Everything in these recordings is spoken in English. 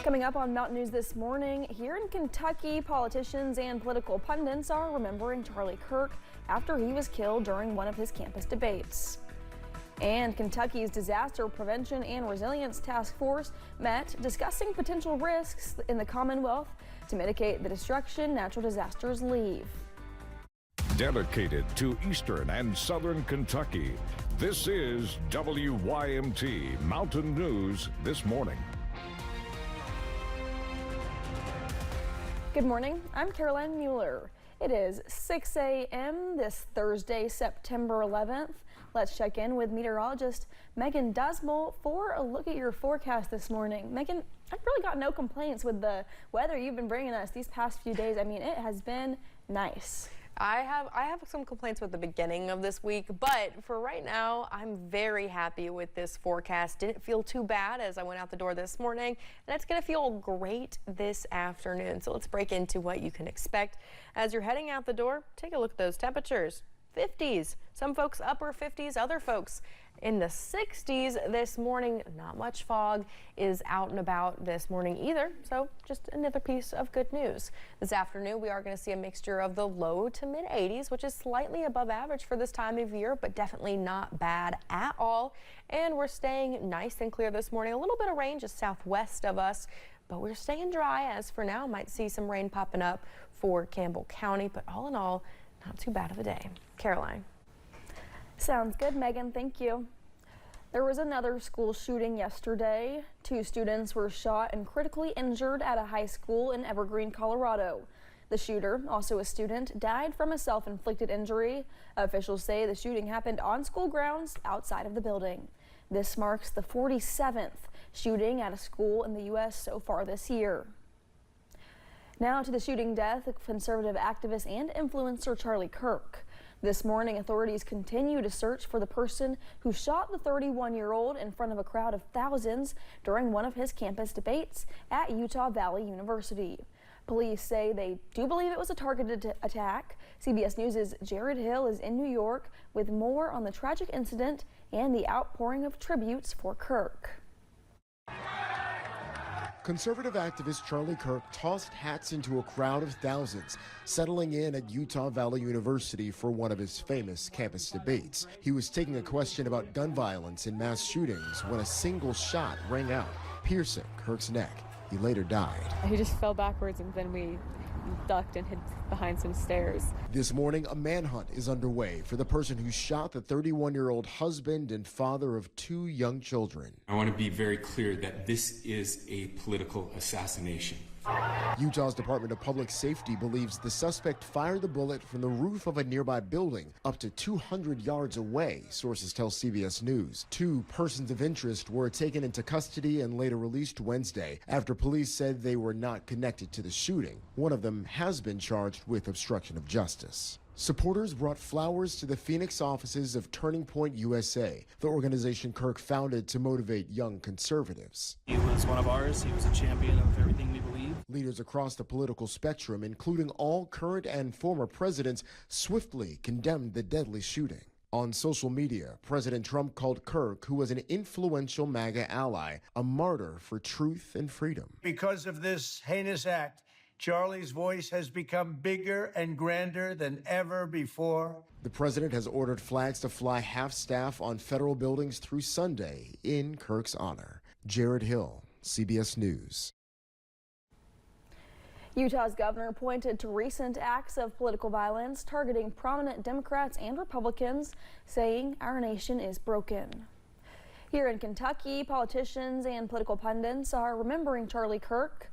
Coming up on Mountain News this morning, here in Kentucky, politicians and political pundits are remembering Charlie Kirk after he was killed during one of his campus debates. And Kentucky's Disaster Prevention and Resilience Task Force met discussing potential risks in the Commonwealth to mitigate the destruction natural disasters leave. Dedicated to Eastern and Southern Kentucky, this is WYMT Mountain News this morning. Good morning, I'm Caroline Mueller. It is 6 a.m. this Thursday, September 11th. Let's check in with meteorologist Megan Dusmel for a look at your forecast this morning. Megan, I've really got no complaints with the weather you've been bringing us these past few days. I mean, it has been nice. I have some complaints with the beginning of this week, but for right now, I'm very happy with this forecast. Didn't feel too bad as I went out the door this morning, and it's going to feel great this afternoon. So let's break into what you can expect. As you're heading out the door, take a look at those temperatures. 50s, some folks upper 50s, other folks in the 60s this morning. Not much fog is out and about this morning either, so just another piece of good news. This afternoon we are going to see a mixture of the low to mid 80s, which is slightly above average for this time of year, but definitely not bad at all. And we're staying nice and clear this morning. A little bit of rain just southwest of us, but we're staying dry as for now. Might see some rain popping up for Campbell County, but all in all, not too bad of a day. Caroline. Sounds good, Megan. Thank you. There was another school shooting yesterday. 2 students were shot and critically injured at a high school in Evergreen, Colorado. The shooter, also a student, died from a self-inflicted injury. Officials say the shooting happened on school grounds outside of the building. This marks the 47th shooting at a school in the U.S. so far this year. Now to the shooting death of conservative activist and influencer Charlie Kirk. This morning, authorities continue to search for the person who shot the 31-year-old in front of a crowd of thousands during one of his campus debates at Utah Valley University. Police say they do believe it was a targeted attack. CBS News' Jared Hill is in New York with more on the tragic incident and the outpouring of tributes for Kirk. Conservative activist Charlie Kirk tossed hats into a crowd of thousands, settling in at Utah Valley University for one of his famous campus debates. He was taking a question about gun violence and mass shootings when a single shot rang out, piercing Kirk's neck. He later died. He just fell backwards, and then we ducked and hid behind some stairs. This morning, a manhunt is underway for the person who shot the 31-year-old husband and father of 2 young children. I want to be very clear that this is a political assassination. Utah's Department of Public Safety believes the suspect fired the bullet from the roof of a nearby building up to 200 yards away, sources tell CBS News. 2 persons of interest were taken into custody and later released Wednesday after police said they were not connected to the shooting. One of them has been charged with obstruction of justice. Supporters brought flowers to the Phoenix offices of Turning Point USA, the organization Kirk founded to motivate young conservatives. He was one of ours. He was a champion of everything we believe. Leaders across the political spectrum, including all current and former presidents, swiftly condemned the deadly shooting. On social media, President Trump called Kirk, who was an influential MAGA ally, a martyr for truth and freedom. Because of this heinous act, Charlie's voice has become bigger and grander than ever before. The president has ordered flags to fly half-staff on federal buildings through Sunday in Kirk's honor. Jared Hill, CBS News. Utah's governor pointed to recent acts of political violence targeting prominent Democrats and Republicans, saying our nation is broken. Here in Kentucky, politicians and political pundits are remembering Charlie Kirk.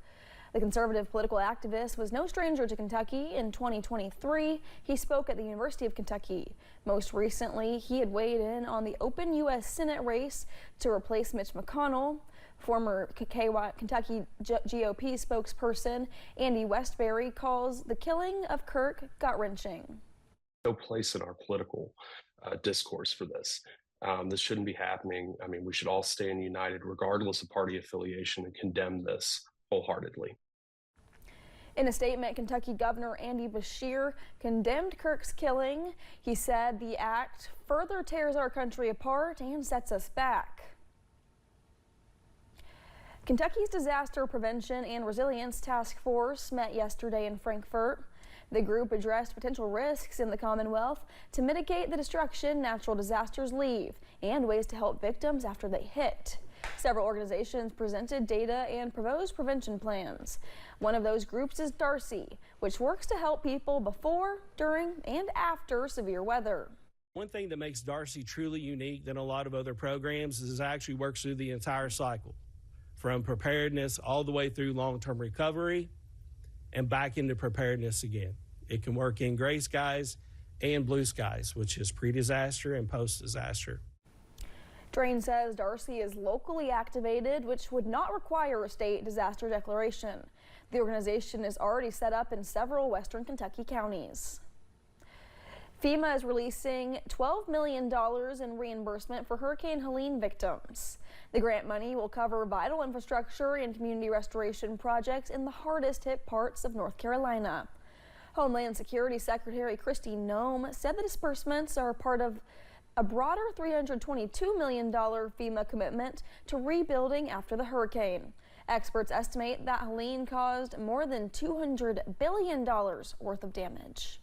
The conservative political activist was no stranger to Kentucky. In 2023, he spoke at the University of Kentucky. Most recently, he had weighed in on the open U.S. Senate race to replace Mitch McConnell. Former Kentucky GOP spokesperson Andy Westbury calls the killing of Kirk gut-wrenching. No place in our political discourse for this. This shouldn't be happening. I mean, we should all stand united regardless of party affiliation and condemn this wholeheartedly. In a statement, Kentucky Governor Andy Beshear condemned Kirk's killing. He said the act further tears our country apart and sets us back. Kentucky's Disaster Prevention and Resilience Task Force met yesterday in Frankfort. The group addressed potential risks in the Commonwealth to mitigate the destruction natural disasters leave and ways to help victims after they hit. Several organizations presented data and proposed prevention plans. One of those groups is Darcy, which works to help people before, during, and after severe weather. One thing that makes Darcy truly unique than a lot of other programs is it actually works through the entire cycle, from preparedness all the way through long-term recovery and back into preparedness again. It can work in gray skies and blue skies, which is pre-disaster and post-disaster. Drain says Darcy is locally activated, which would not require a state disaster declaration. The organization is already set up in several western Kentucky counties. FEMA is releasing $12 million in reimbursement for Hurricane Helene victims. The grant money will cover vital infrastructure and community restoration projects in the hardest hit parts of North Carolina. Homeland Security Secretary Kristi Noem said the disbursements are part of a broader $322 million FEMA commitment to rebuilding after the hurricane. Experts estimate that Helene caused more than $200 billion worth of damage.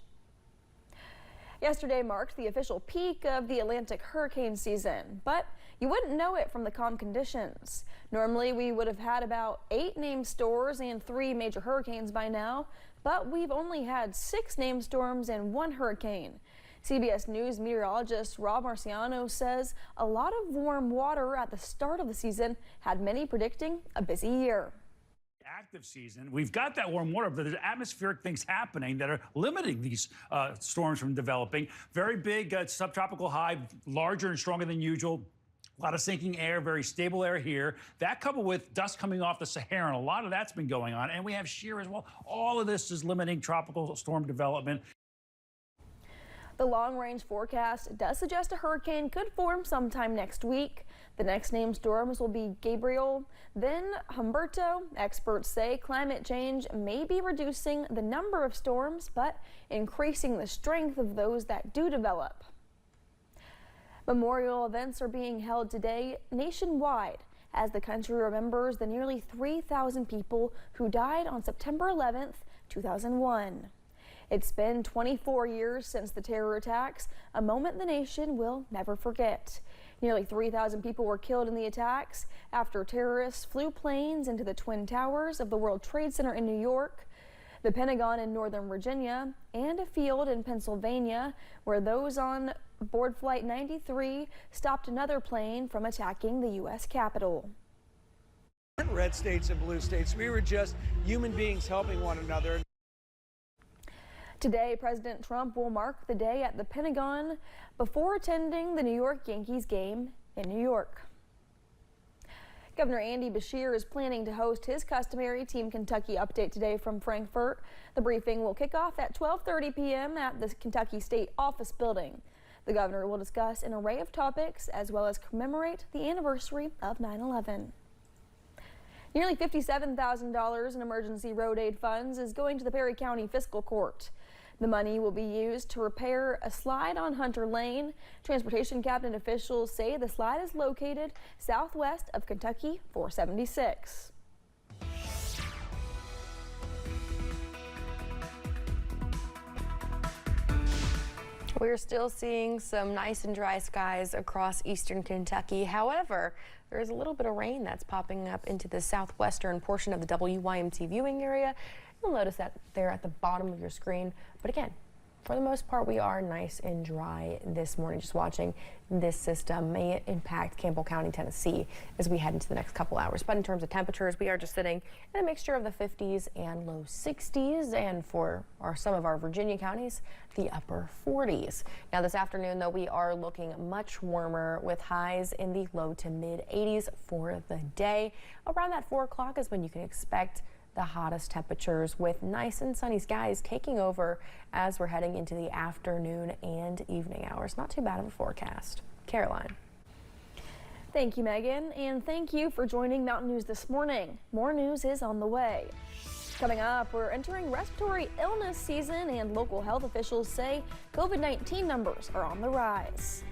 Yesterday marked the official peak of the Atlantic hurricane season, but you wouldn't know it from the calm conditions. Normally, we would have had about 8 named storms and 3 major hurricanes by now, but we've only had 6 named storms and 1 hurricane. CBS News meteorologist Rob Marciano says a lot of warm water at the start of the season had many predicting a busy year. Active season, we've got that warm water, but there's atmospheric things happening that are limiting these storms from developing. Very big subtropical high, larger and stronger than usual. A lot of sinking air, very stable air here. That coupled with dust coming off the Sahara, and a lot of that's been going on. And we have shear as well. All of this is limiting tropical storm development. The long-range forecast does suggest a hurricane could form sometime next week. The next named storms will be Gabriel, then Humberto. Experts say climate change may be reducing the number of storms, but increasing the strength of those that do develop. Memorial events are being held today nationwide as the country remembers the nearly 3,000 people who died on September 11th, 2001. It's been 24 years since the terror attacks, a moment the nation will never forget. Nearly 3,000 people were killed in the attacks after terrorists flew planes into the Twin Towers of the World Trade Center in New York, the Pentagon in Northern Virginia, and a field in Pennsylvania where those on board Flight 93 stopped another plane from attacking the U.S. Capitol. Red states and blue states, we were just human beings helping one another. Today, President Trump will mark the day at the Pentagon before attending the New York Yankees game in New York. Governor Andy Beshear is planning to host his customary Team Kentucky update today from Frankfort. The briefing will kick off at 12:30 p.m. at the Kentucky State Office Building. The governor will discuss an array of topics as well as commemorate the anniversary of 9/11. Nearly $57,000 in emergency road aid funds is going to the Perry County Fiscal Court. The money will be used to repair a slide on Hunter Lane. Transportation cabinet officials say the slide is located southwest of Kentucky 476. We're still seeing some nice and dry skies across eastern Kentucky. However, there's a little bit of rain that's popping up into the southwestern portion of the WYMT viewing area. You'll notice that there at the bottom of your screen. But again, for the most part, we are nice and dry this morning. Just watching this system may impact Campbell County, Tennessee as we head into the next couple hours. But in terms of temperatures, we are just sitting in a mixture of the 50s and low 60s. And for some of our Virginia counties, the upper 40s. Now this afternoon, though, we are looking much warmer with highs in the low to mid 80s for the day. Around that 4 o'clock is when you can expect the hottest temperatures with nice and sunny skies taking over as we're heading into the afternoon and evening hours. Not too bad of a forecast. Caroline. Thank you, Megan, and thank you for joining Mountain News this morning. More news is on the way. Coming up, we're entering respiratory illness season and local health officials say COVID-19 numbers are on the rise.